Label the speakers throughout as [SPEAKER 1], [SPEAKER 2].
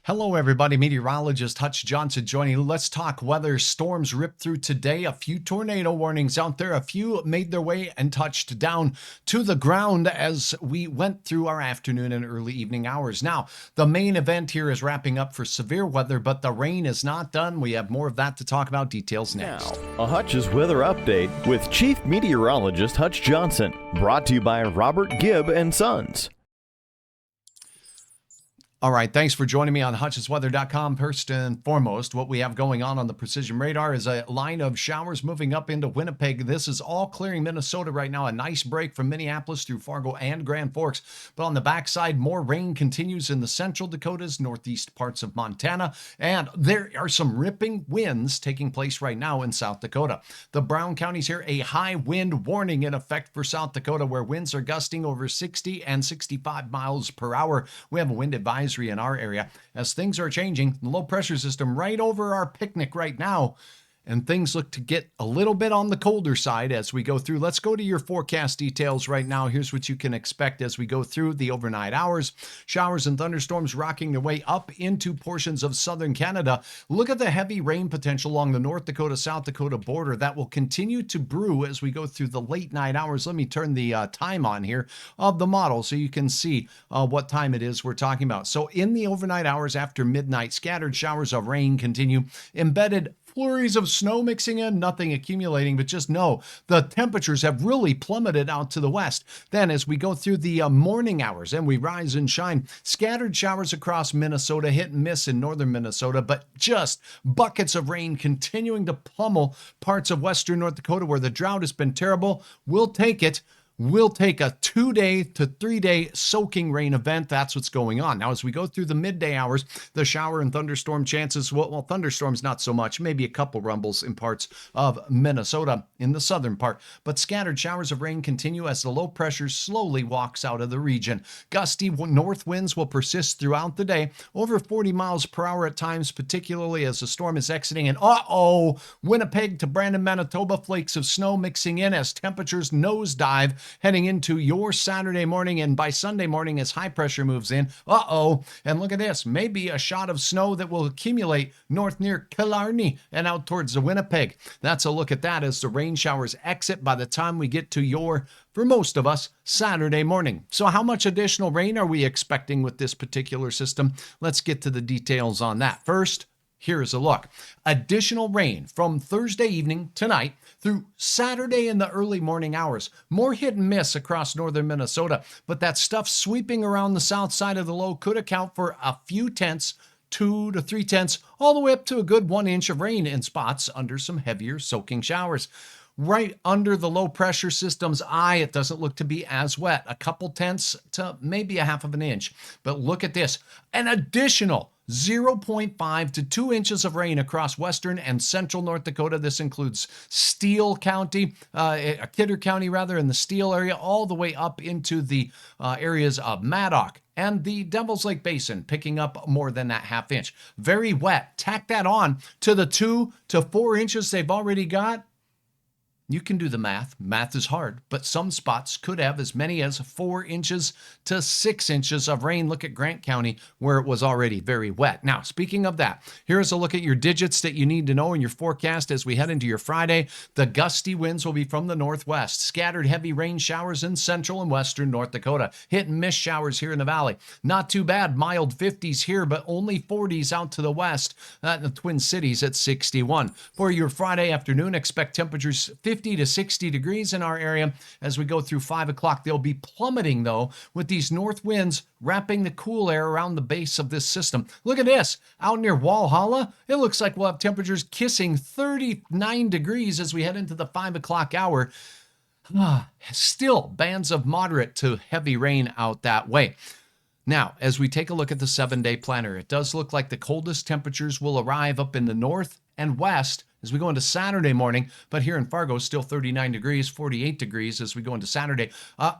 [SPEAKER 1] Hello, everybody. Meteorologist Hutch Johnson joining you. Let's talk weather. Storms ripped through today. A few tornado warnings out there. A few made their way and touched down to the ground as we went through our afternoon and early evening hours. Now, the main event here is wrapping up for severe weather, but the rain is not done. We have more of that to talk about. Details next.
[SPEAKER 2] Now, a Hutch's weather update with Chief Meteorologist Hutch Johnson. Brought to you by Robert Gibb and Sons.
[SPEAKER 1] All right, thanks for joining me on HutchesWeather.com. First and foremost, what we have going on the precision radar is a line of showers moving up into Winnipeg. This is all clearing Minnesota right now. A nice break from Minneapolis through Fargo and Grand Forks. But on the backside, more rain continues in the central Dakotas, northeast parts of Montana, and there are some ripping winds taking place right now in South Dakota. The Brown counties here, a high wind warning in effect for South Dakota, where winds are gusting over 60 and 65 miles per hour. We have a wind advisory in our area as things are changing. The low pressure system right over our picnic right now, and things look to get a little bit on the colder side as we go through. Let's go to your forecast details right now. Here's what you can expect as we go through the overnight hours. Showers and thunderstorms rocking their way up into portions of southern Canada. Look at the heavy rain potential along the North Dakota-South Dakota border that will continue to brew as we go through the late night hours. Let me turn the time on here of the model so you can see what time it is we're talking about. So in the overnight hours after midnight, scattered showers of rain continue. Embedded flurries of snow mixing in, nothing accumulating, but just know the temperatures have really plummeted out to the west. Then as we go through the morning hours and we rise and shine, scattered showers across Minnesota, hit and miss in northern Minnesota, but just buckets of rain continuing to pummel parts of western North Dakota where the drought has been terrible. We'll take it. We'll take a 2-day to 3-day soaking rain event. That's what's going on. Now, as we go through the midday hours, the shower and thunderstorm chances, well, thunderstorms not so much, maybe a couple rumbles in parts of Minnesota in the southern part. But scattered showers of rain continue as the low pressure slowly walks out of the region. Gusty north winds will persist throughout the day, over 40 miles per hour at times, particularly as the storm is exiting. And Winnipeg to Brandon, Manitoba, flakes of snow mixing in as temperatures nosedive heading into your Saturday morning, and by Sunday morning as high pressure moves in. And look at this, maybe a shot of snow that will accumulate north near Killarney and out towards the Winnipeg. That's a look at that as the rain showers exit by the time we get to your, for most of us, Saturday morning. So how much additional rain are we expecting with this particular system? Let's get to the details on that. First, here's a look. Additional rain from Thursday evening tonight through Saturday in the early morning hours. More hit and miss across northern Minnesota, but that stuff sweeping around the south side of the low could account for a few tenths, 2 to 3 tenths, all the way up to a good 1 inch of rain in spots under some heavier soaking showers. Right under the low pressure system's eye, it doesn't look to be as wet. A couple tenths to maybe a half of an inch. But look at this, an additional 0.5 to 2 inches of rain across western and central North Dakota. This includes Steele County, Kidder County rather, in the Steele area, all the way up into the areas of Maddock and the Devil's Lake Basin, picking up more than that half inch. Very wet. Tack that on to the 2 to 4 inches they've already got. You can do the math. Math is hard, but some spots could have as many as 4 inches to 6 inches of rain. Look at Grant County, where it was already very wet. Now, speaking of that, here's a look at your digits that you need to know in your forecast as we head into your Friday. The gusty winds will be from the northwest. Scattered heavy rain showers in central and western North Dakota. Hit and miss showers here in the valley. Not too bad. Mild 50s here, but only 40s out to the west. In the Twin Cities at 61. For your Friday afternoon, expect temperatures 50 to 60 degrees in our area as we go through 5 o'clock. They'll be plummeting, though, with these north winds wrapping the cool air around the base of this system. Look at this. Out near Walhalla, it looks like we'll have temperatures kissing 39 degrees as we head into the 5 o'clock hour. Still bands of moderate to heavy rain out that way. Now, as we take a look at the 7-day planner, it does look like the coldest temperatures will arrive up in the north and west as we go into Saturday morning, but here in Fargo, still 39 degrees, 48 degrees as we go into Saturday.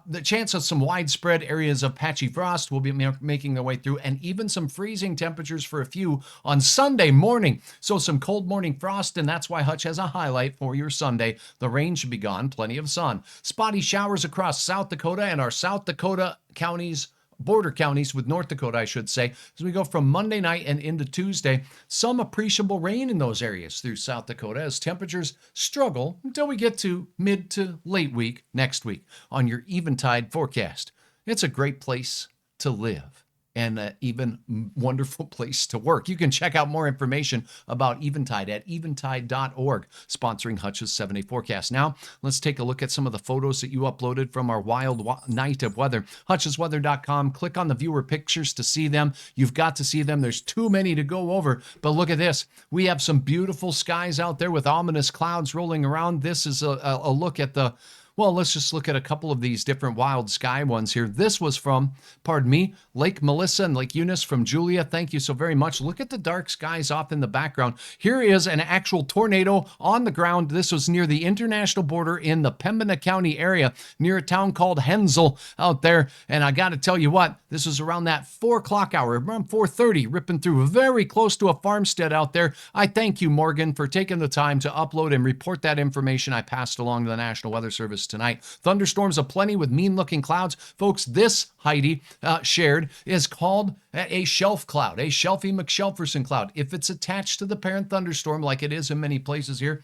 [SPEAKER 1] The chance of some widespread areas of patchy frost will be making their way through, and even some freezing temperatures for a few on Sunday morning. So some cold morning frost, and that's why Hutch has a highlight for your Sunday. The rain should be gone, plenty of sun. Spotty showers across South Dakota and our South Dakota counties border counties with North Dakota, I should say, as we go from Monday night and into Tuesday. Some appreciable rain in those areas through South Dakota as temperatures struggle until we get to mid to late week next week on your Eventide forecast. It's a great place to live and an even wonderful place to work. You can check out more information about Eventide at eventide.org, sponsoring Hutch's 7-day forecast. Now, let's take a look at some of the photos that you uploaded from our wild night of weather. HutchesWeather.com. Click on the viewer pictures to see them. You've got to see them. There's too many to go over, but look at this. We have some beautiful skies out there with ominous clouds rolling around. This is a look at the Well, let's just look at a couple of these different wild sky ones here. This was from, pardon me, Lake Melissa and Lake Eunice from Julia. Thank you so very much. Look at the dark skies off in the background. Here is an actual tornado on the ground. This was near the international border in the Pembina County area, near a town called Hensel out there. And I got to tell you what, this was around that 4 o'clock hour, around 4:30, ripping through very close to a farmstead out there. I thank you, Morgan, for taking the time to upload and report that information I passed along to the National Weather Service tonight. Thunderstorms aplenty with mean-looking clouds. Folks, this, Heidi shared, is called a shelf cloud, a Shelfie McShelferson cloud. If it's attached to the parent thunderstorm, like it is in many places here,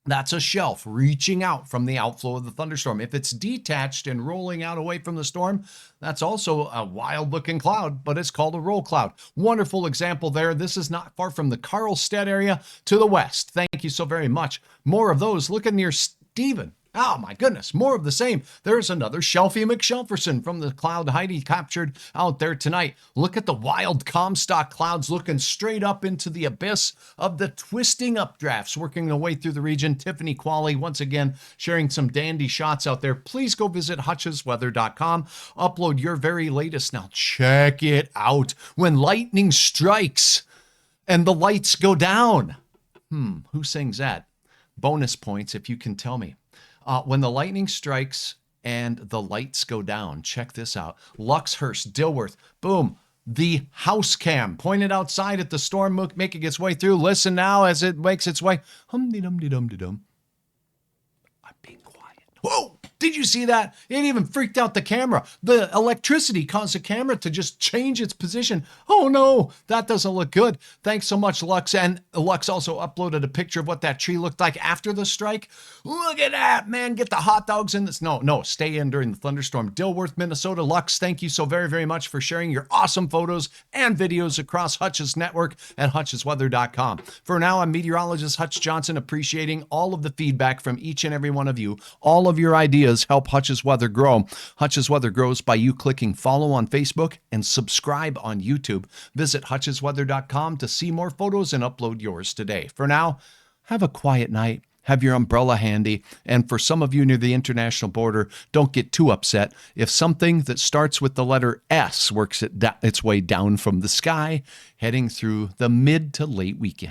[SPEAKER 1] that's a shelf reaching out from the outflow of the thunderstorm. If it's detached and rolling out away from the storm, that's also a wild-looking cloud, but it's called a roll cloud. Wonderful example there. This is not far from the Carlstead area to the west. Thank you so very much. More of those. Look at near Stephen. Oh my goodness, more of the same. There's another Shelfie McShelferson from the cloud Heidi captured out there tonight. Look at the wild Comstock clouds looking straight up into the abyss of the twisting updrafts working their way through the region. Tiffany Qualley, once again, sharing some dandy shots out there. Please go visit HutchesWeather.com. Upload your very latest. Now check it out. When lightning strikes and the lights go down. Who sings that? Bonus points if you can tell me. When the lightning strikes and the lights go down, check this out. Luxhurst, Dilworth, boom. The house cam pointed outside at the storm making its way through. Listen now as it makes its way. Hum-de-dum-de-dum-de-dum. I'm being quiet. Whoa! Did you see that? It even freaked out the camera. The electricity caused the camera to just change its position. Oh no, that doesn't look good. Thanks so much, Lux. And Lux also uploaded a picture of what that tree looked like after the strike. Look at that, man. Get the hot dogs in this. No, stay in during the thunderstorm. Dilworth, Minnesota. Lux, thank you so very, very much for sharing your awesome photos and videos across Hutch's network at HutchesWeather.com. For now, I'm meteorologist Hutch Johnson, appreciating all of the feedback from each and every one of you. All of your ideas help Hutch's Weather grow. Hutch's Weather grows by you clicking follow on Facebook and subscribe on YouTube. Visit HutchesWeather.com to see more photos and upload yours today. For now, have a quiet night. Have your umbrella handy. And for some of you near the international border, don't get too upset if something that starts with the letter S works its way down from the sky, heading through the mid to late weekend.